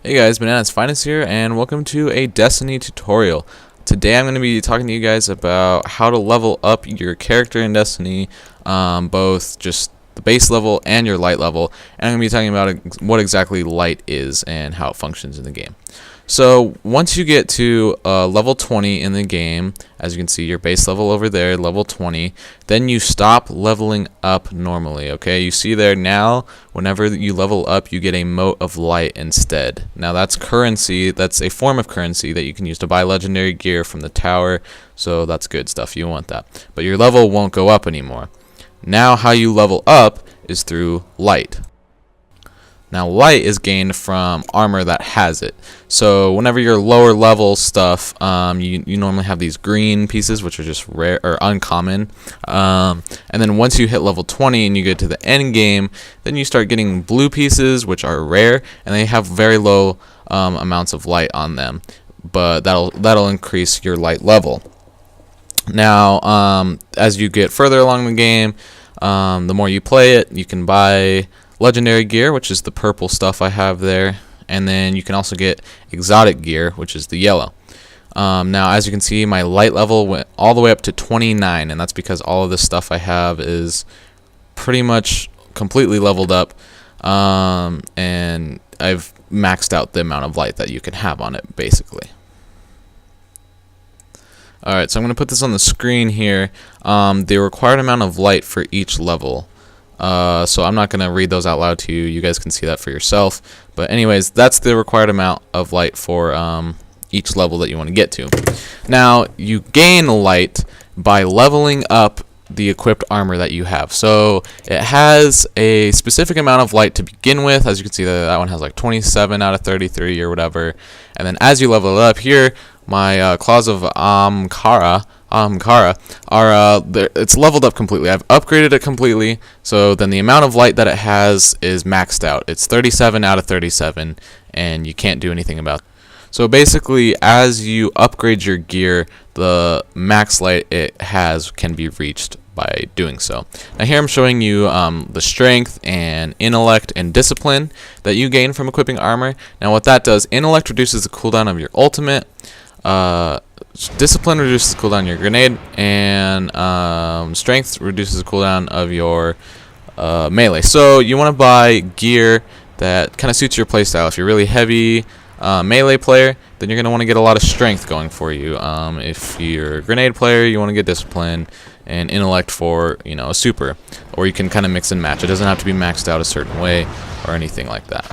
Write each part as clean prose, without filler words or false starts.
Hey guys, BananasFinest here, and welcome to a Destiny tutorial. Today I'm going to be talking to you guys about how to level up your character in Destiny, both just the base level and your light level, and I'm going to be talking about what exactly light is and how it functions in the game. So once you get to level 20 in the game, as you can see your base level over there, level 20, then you stop leveling up normally, okay? You see there now, whenever you level up, you get a mote of light instead. Now that's currency, that's a form of currency that you can use to buy legendary gear from the tower, so that's good stuff, you want that. But your level won't go up anymore. Now how you level up is through light. Now light is gained from armor that has it. So whenever you're lower level stuff, you normally have these green pieces, which are just rare or uncommon. And then once you hit level 20 and you get to the end game, then you start getting blue pieces, which are rare, and they have very low amounts of light on them. But that'll increase your light level. Now, as you get further along the game, the more you play it, you can buy legendary gear, which is the purple stuff I have there, and then you can also get exotic gear, which is the yellow. Now as you can see, my light level went all the way up to 29, and that's because all of this stuff I have is pretty much completely leveled up, and I've maxed out the amount of light that you can have on it basically. Alright, so I'm going to put this on the screen here, the required amount of light for each level. So I'm not going to read those out loud to you. You guys can see that for yourself. But anyways, that's the required amount of light for each level that you want to get to. Now, you gain light by leveling up the equipped armor that you have. So it has a specific amount of light to begin with. As you can see, that one has like 27 out of 33 or whatever. And then as you level it up here, my Claws of Amkara are it's leveled up completely. I've upgraded it completely, so then the amount of light that it has is maxed out. It's 37 out of 37, and you can't do anything about it. So basically, as you upgrade your gear, the max light it has can be reached by doing so. Now here I'm showing you the strength and intellect and discipline that you gain from equipping armor. Now what that does, intellect reduces the cooldown of your ultimate, discipline reduces the cooldown of your grenade, and strength reduces the cooldown of your melee. So you want to buy gear that kind of suits your playstyle. If you're really heavy melee player, then you're going to want to get a lot of strength going for you. If you're a grenade player, you want to get discipline and intellect for, you know, a super, or you can kind of mix and match. It doesn't have to be maxed out a certain way or anything like that.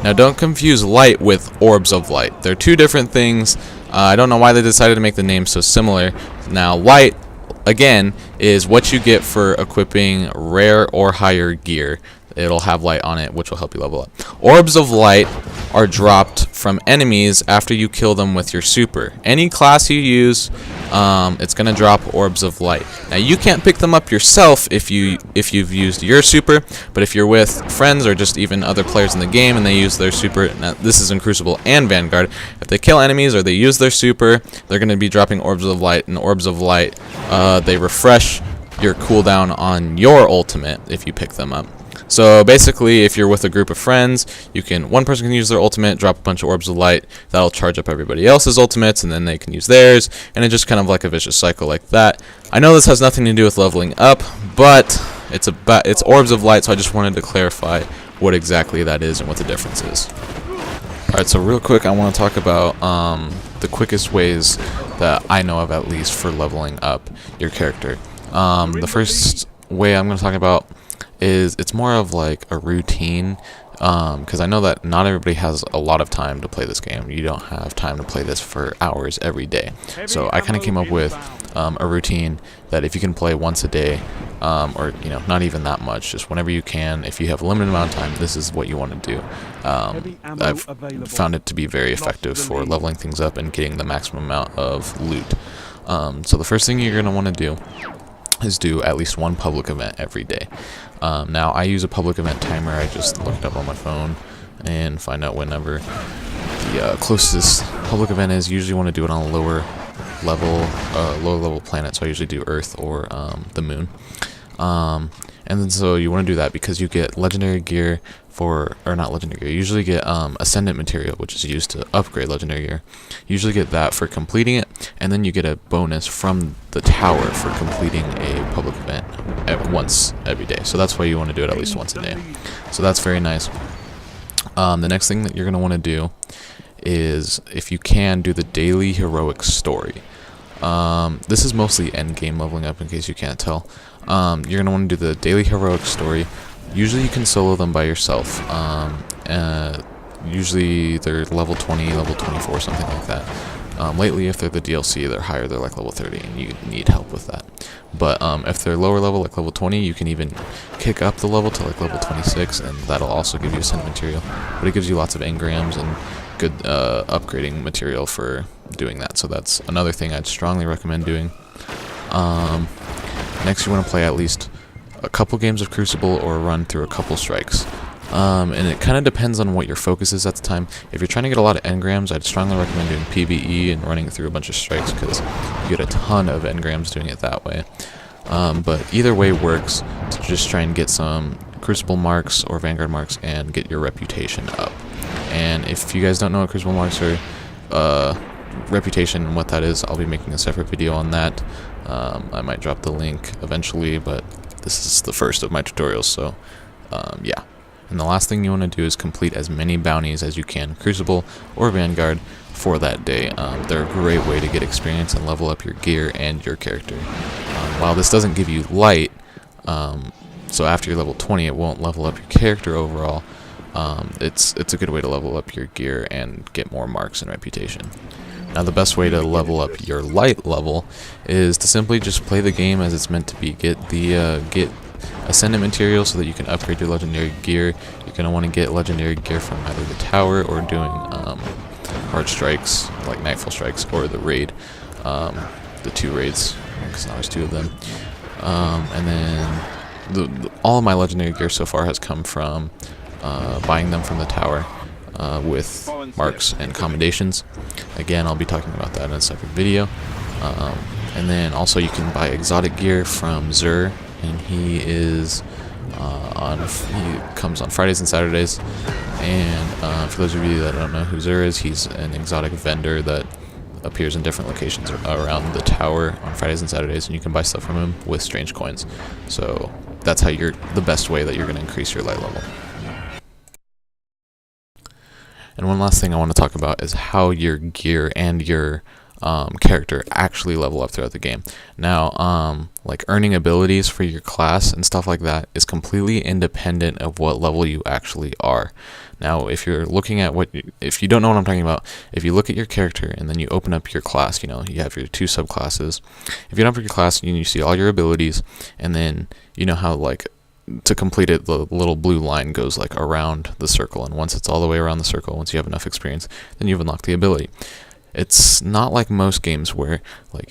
Now don't confuse light with orbs of light. They're two different things. I don't know why they decided to make the names so similar. Now light, again, is what you get for equipping rare or higher gear. It'll have light on it, which will help you level up. Orbs of light are dropped from enemies after you kill them with your super. Any class you use, it's going to drop orbs of light. Now you can't pick them up yourself if you've used your super, but if you're with friends or just even other players in the game and they use their super, now this is in Crucible and Vanguard, if they kill enemies or they use their super, they're going to be dropping orbs of light, and orbs of light, they refresh your cooldown on your ultimate if you pick them up. So basically, if you're with a group of friends, one person can use their ultimate, drop a bunch of orbs of light, that'll charge up everybody else's ultimates, and then they can use theirs, and it's just kind of like a vicious cycle like that. I know this has nothing to do with leveling up, but it's orbs of light, so I just wanted to clarify what exactly that is and what the difference is. Alright, so real quick, I want to talk about the quickest ways that I know of, at least, for leveling up your character. The first way I'm going to talk about is it's more of like a routine, because I know that not everybody has a lot of time to play this game. You don't have time to play this for hours every day. So I kind of came up with a routine that if you can play once a day, or not even that much, just whenever you can, if you have a limited amount of time, this is what you want to do. I've found it to be very effective for leveling things up and getting the maximum amount of loot. So the first thing you're going to want to do is do at least one public event every day. Now I use a public event timer. I just look it up on my phone and find out whenever the closest public event is. Usually want to do it on a lower level planet, so I usually do Earth or the Moon. And then so you want to do that because you get legendary gear or not legendary gear, you usually get ascendant material, which is used to upgrade legendary gear. You usually get that for completing it, and then you get a bonus from the tower for completing a public event once every day. So that's why you want to do it at least once a day. So that's very nice. The next thing that you're going to want to do is, if you can, do the daily heroic story. This is mostly end game leveling up, in case you can't tell. You're going to want to do the daily heroic story. Usually you can solo them by yourself. Usually they're level 20, level 24, something like that. Lately, if they're the DLC, they're higher, they're like level 30, and you need help with that. But if they're lower level, like level 20, you can even kick up the level to like level 26, and that'll also give you ascendant material. But it gives you lots of engrams and good upgrading material for doing that. So that's another thing I'd strongly recommend doing. Next, you want to play at least a couple games of Crucible or run through a couple strikes. And it kind of depends on what your focus is at the time. If you're trying to get a lot of engrams, I'd strongly recommend doing PvE and running through a bunch of strikes, because you get a ton of engrams doing it that way. But either way works to just try and get some Crucible marks or Vanguard marks and get your reputation up. And if you guys don't know what Crucible marks are, reputation and what that is, I'll be making a separate video on that. I might drop the link eventually, but this is the first of my tutorials, so yeah. And the last thing you want to do is complete as many bounties as you can, Crucible or Vanguard, for that day. They're a great way to get experience and level up your gear and your character. While this doesn't give you light, so after you're level 20 it won't level up your character overall, it's a good way to level up your gear and get more marks and reputation. Now the best way to level up your light level is to simply just play the game as it's meant to be. Get ascendant material so that you can upgrade your legendary gear. You're going to want to get legendary gear from either the tower or doing hard strikes, like Nightfall strikes, or the raid, the 2 raids, because now there's 2 of them. And then all of my legendary gear so far has come from buying them from the tower with marks and commendations. Again, I'll be talking about that in a separate video. And then also you can buy exotic gear from Zur, and he comes on Fridays and Saturdays. And for those of you that don't know who Zur is, he's an exotic vendor that appears in different locations around the tower on Fridays and Saturdays, and you can buy stuff from him with strange coins. So that's how the best way that you're going to increase your light level. And one last thing I want to talk about is how your gear and your character actually level up throughout the game. Now, like earning abilities for your class and stuff like that is completely independent of what level you actually are. Now, if you're looking at if you don't know what I'm talking about, if you look at your character and then you open up your class, you have your 2 subclasses. If you open up your class and you see all your abilities, and then you know how to complete it, the little blue line goes around the circle, and once it's all the way around the circle, once you have enough experience, then you've unlocked the ability. It's not like most games where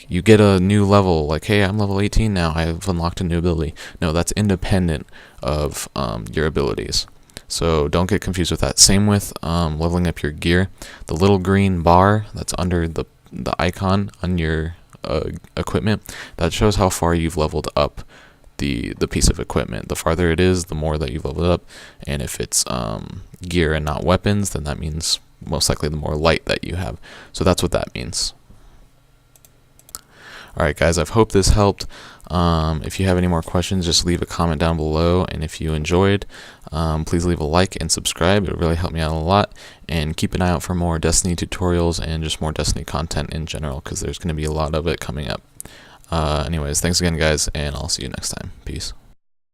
you get a new level, hey, I'm level 18 now, I've unlocked a new ability. No, that's independent of your abilities. So don't get confused with that. Same with leveling up your gear. The little green bar that's under the icon on your equipment, that shows how far you've leveled up the piece of equipment. The farther it is, the more that you've leveled up. And if it's gear and not weapons, then that means most likely the more light that you have. So that's what that means. Alright guys, I hope this helped. If you have any more questions, just leave a comment down below, and if you enjoyed, please leave a like and subscribe. It would really help me out a lot. And keep an eye out for more Destiny tutorials and just more Destiny content in general, because there's going to be a lot of it coming up. Anyways, thanks again guys, and I'll see you next time. Peace.